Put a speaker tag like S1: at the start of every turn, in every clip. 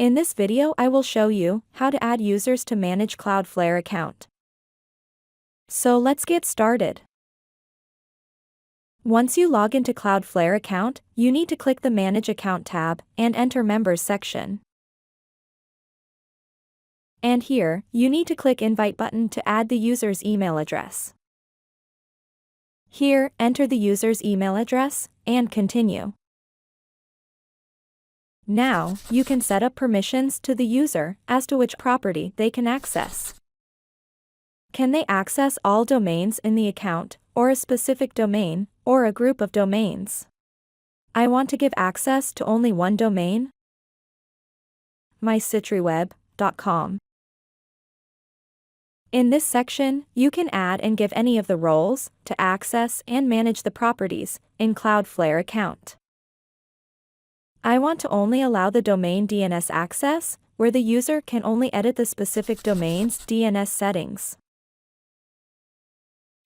S1: In this video I will show you how to add users to manage Cloudflare account. So let's get started. Once you log into Cloudflare account, you need to click the Manage Account tab and enter Members section. And here, you need to click Invite button to add the user's email address. Here, enter the user's email address, and continue. Now, you can set up permissions to the user as to which property they can access. Can they access all domains in the account, or a specific domain, or a group of domains? I want to give access to only one domain, mycitryweb.com. In this section, you can add and give any of the roles to access and manage the properties in Cloudflare account. I want to only allow the domain DNS access, where the user can only edit the specific domain's DNS settings.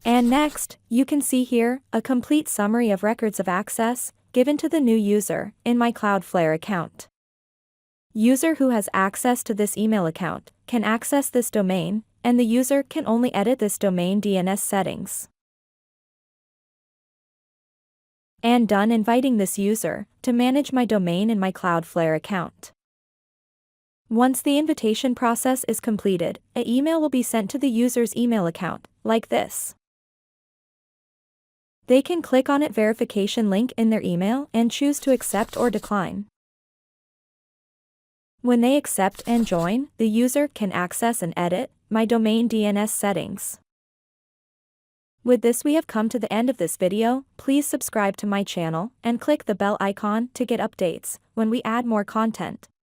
S1: And next, you can see here a complete summary of records of access given to the new user in my Cloudflare account. User who has access to this email account can access this domain, and the user can only edit this domain DNS settings. And done inviting this user to manage my domain in my Cloudflare account. Once the invitation process is completed, an email will be sent to the user's email account, like this. They can click on it verification link in their email and choose to accept or decline. When they accept and join, the user can access and edit my domain DNS settings. With this we have come to the end of this video. Please subscribe to my channel and click the bell icon to get updates when we add more content.